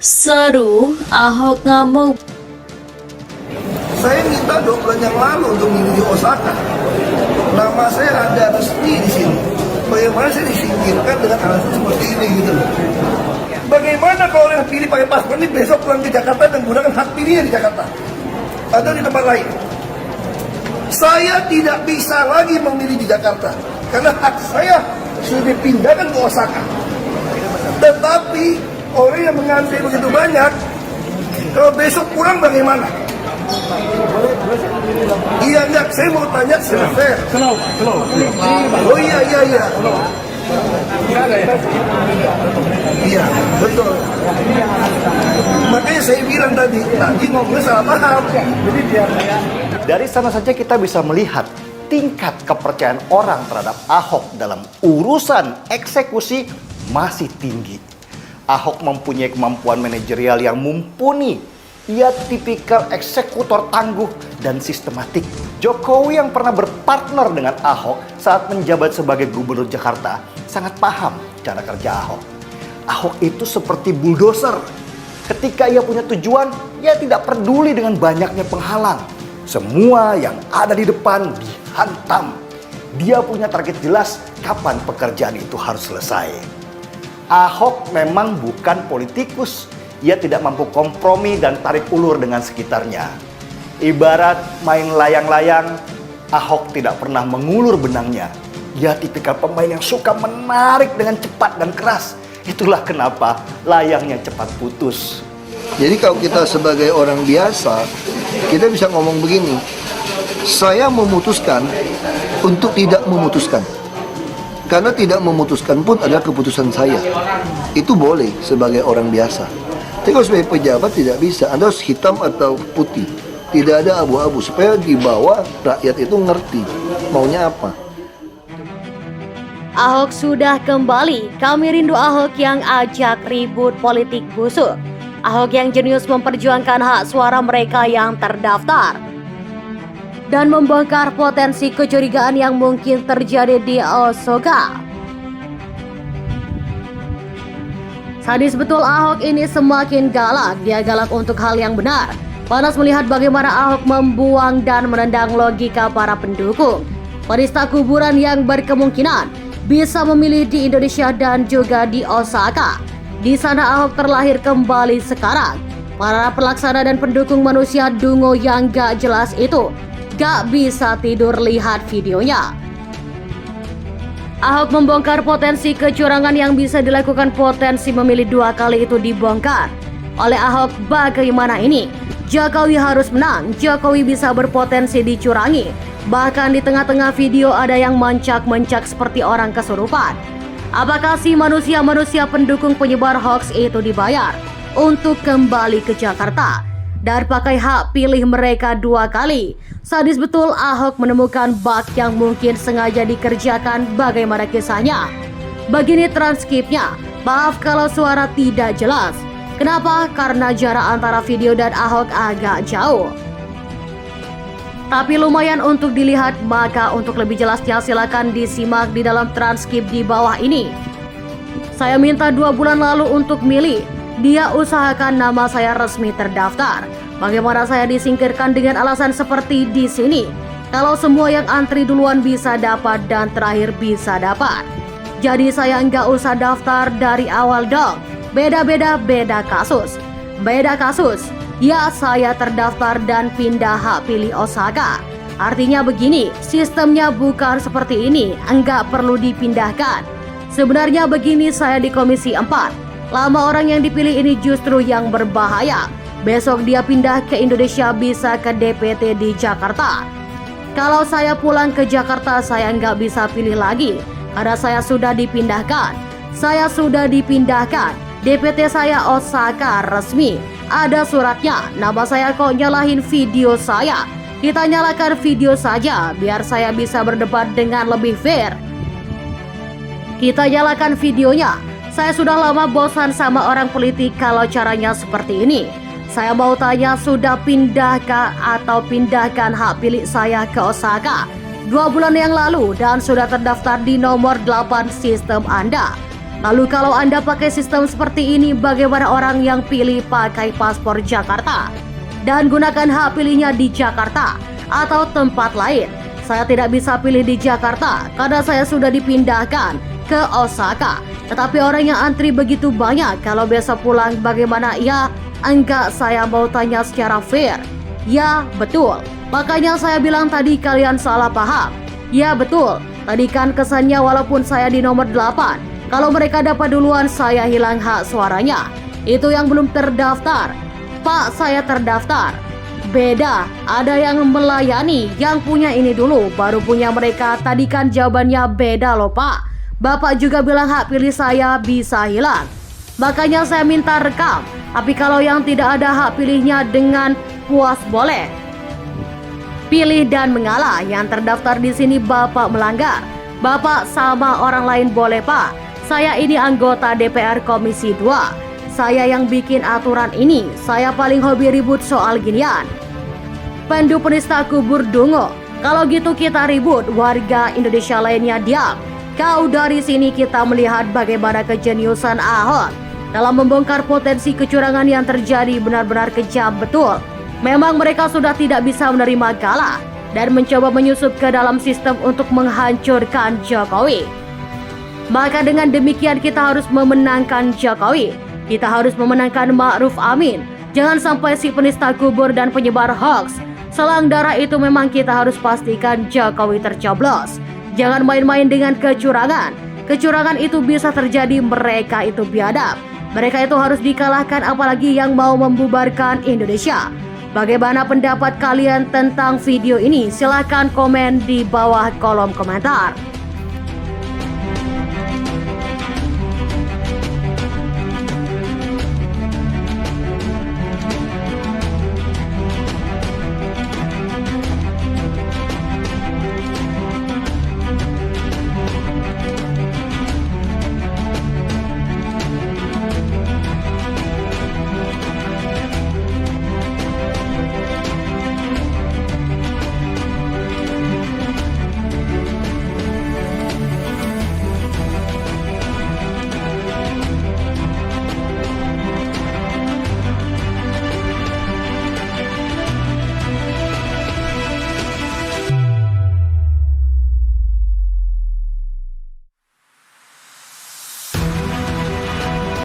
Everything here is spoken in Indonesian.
Seru, Ahok ngamuk. Saya minta 2 bulan yang lalu untuk milih di Osaka. Nama saya ada resmi di sini. Bagaimana saya disingkirkan dengan alasan seperti ini gitu loh. Bagaimana kalau yang pilih pakai paspor ini besok pulang ke Jakarta dan gunakan hak pilihnya di Jakarta atau di tempat lain? Saya tidak bisa lagi memilih di Jakarta karena hak saya sudah dipindahkan ke Osaka. Tetapi orang yang mengantri begitu banyak, kalau besok pulang bagaimana? Iya enggak, saya mau tanya fair. Oh iya. Iya, betul. Makanya saya bilang tadi ngomongnya salah paham. Dari sana saja kita bisa melihat tingkat kepercayaan orang terhadap Ahok dalam urusan eksekusi masih tinggi. Ahok mempunyai kemampuan manajerial yang mumpuni. Ia tipikal eksekutor tangguh dan sistematik. Jokowi yang pernah berpartner dengan Ahok saat menjabat sebagai gubernur Jakarta sangat paham cara kerja Ahok. Ahok itu seperti bulldozer. Ketika ia punya tujuan, ia tidak peduli dengan banyaknya penghalang. Semua yang ada di depan dihantam. Dia punya target jelas kapan pekerjaan itu harus selesai. Ahok memang bukan politikus. Ia tidak mampu kompromi dan tarik ulur dengan sekitarnya. Ibarat main layang-layang, Ahok tidak pernah mengulur benangnya. Ia tipikal pemain yang suka menarik dengan cepat dan keras. Itulah kenapa layangnya cepat putus. Jadi kalau kita sebagai orang biasa, kita bisa ngomong begini, saya memutuskan untuk tidak memutuskan. Karena tidak memutuskan pun adalah keputusan saya. Itu boleh sebagai orang biasa. Tapi kalau sebagai pejabat tidak bisa, Anda harus hitam atau putih. Tidak ada abu-abu, supaya di bawah rakyat itu ngerti maunya apa. Ahok sudah kembali, kami rindu Ahok yang ajak ribut politik busuk. Ahok yang jenius memperjuangkan hak suara mereka yang terdaftar. Dan membongkar potensi kecurigaan yang mungkin terjadi di Osaka. Sadis betul Ahok ini semakin galak, dia galak untuk hal yang benar. Panas melihat bagaimana Ahok membuang dan menendang logika para pendukung. Penista kuburan yang berkemungkinan bisa memilih di Indonesia dan juga di Osaka. Di sana Ahok terlahir kembali sekarang. Para pelaksana dan pendukung manusia dungo yang gak jelas itu gak bisa tidur lihat videonya. Ahok membongkar potensi kecurangan yang bisa dilakukan, potensi memilih 2 kali itu dibongkar oleh Ahok. Bagaimana ini? Jokowi harus menang, Jokowi bisa berpotensi dicurangi. Bahkan di tengah-tengah video ada yang mencak-mencak seperti orang kesurupan. Apakah si manusia-manusia pendukung penyebar hoax itu dibayar untuk kembali ke Jakarta dan pakai hak pilih mereka 2 kali? Sadis betul Ahok menemukan bug yang mungkin sengaja dikerjakan. Bagaimana kisahnya? Begini transkripnya. Maaf kalau suara tidak jelas. Kenapa? Karena jarak antara video dan Ahok agak jauh. Tapi lumayan untuk dilihat, maka untuk lebih jelasnya silakan disimak di dalam transkrip di bawah ini. Saya minta 2 bulan lalu untuk milih. Dia usahakan nama saya resmi terdaftar. Bagaimana saya disingkirkan dengan alasan seperti di sini? Kalau semua yang antri duluan bisa dapat dan terakhir bisa dapat. Jadi saya nggak usah daftar dari awal dong. Beda kasus. Beda kasus. Ya, saya terdaftar dan pindah hak pilih Osaka. Artinya begini, sistemnya bukan seperti ini, enggak perlu dipindahkan. Sebenarnya begini, saya di Komisi 4. Lama orang yang dipilih ini justru yang berbahaya. Besok dia pindah ke Indonesia, bisa ke DPT di Jakarta. Kalau saya pulang ke Jakarta, saya nggak bisa pilih lagi. Karena saya sudah dipindahkan. DPT saya Osaka resmi. Ada suratnya, nama saya kok nyalahin video saya. Kita nyalakan video saja, biar saya bisa berdebat dengan lebih fair. Kita nyalakan videonya. Saya sudah lama bosan sama orang politik kalau caranya seperti ini. Saya mau tanya, sudah pindahkah atau pindahkan hak pilih saya ke Osaka 2 bulan yang lalu dan sudah terdaftar di nomor 8 sistem Anda? Lalu kalau Anda pakai sistem seperti ini, bagaimana orang yang pilih pakai paspor Jakarta dan gunakan hak pilihnya di Jakarta atau tempat lain? Saya tidak bisa pilih di Jakarta karena saya sudah dipindahkan ke Osaka. Tetapi orang yang antri begitu banyak, kalau besok pulang bagaimana? Ya, enggak, saya mau tanya secara fair. Ya, betul. Makanya saya bilang tadi kalian salah paham. Ya, betul. Tadi kan kesannya walaupun saya di nomor 8, kalau mereka dapat duluan saya hilang hak suaranya. Itu yang belum terdaftar. Pak, saya terdaftar. Beda, ada yang melayani, yang punya ini dulu, baru punya mereka. Tadi kan jawabannya beda loh Pak. Bapak juga bilang hak pilih saya bisa hilang. Makanya saya minta rekam. Tapi kalau yang tidak ada hak pilihnya dengan puas boleh. Pilih dan mengalah, yang terdaftar di sini Bapak melanggar. Bapak sama orang lain boleh Pak. Saya ini anggota DPR Komisi 2. Saya yang bikin aturan ini. Saya paling hobi ribut soal ginian. Pendu penista kubur dungo. Kalau gitu kita ribut, warga Indonesia lainnya diam. Kau dari sini kita melihat bagaimana kejeniusan Ahok dalam membongkar potensi kecurangan yang terjadi, benar-benar kejam betul. Memang mereka sudah tidak bisa menerima kalah dan mencoba menyusup ke dalam sistem untuk menghancurkan Jokowi. Maka dengan demikian kita harus memenangkan Jokowi. Kita harus memenangkan Ma'ruf Amin. Jangan sampai si penista kubur dan penyebar hoax selang darah itu. Memang kita harus pastikan Jokowi tercoblos. Jangan main-main dengan kecurangan. Kecurangan itu bisa terjadi, mereka itu biadab. Mereka itu harus dikalahkan, apalagi yang mau membubarkan Indonesia. Bagaimana pendapat kalian tentang video ini? Silahkan komen di bawah kolom komentar.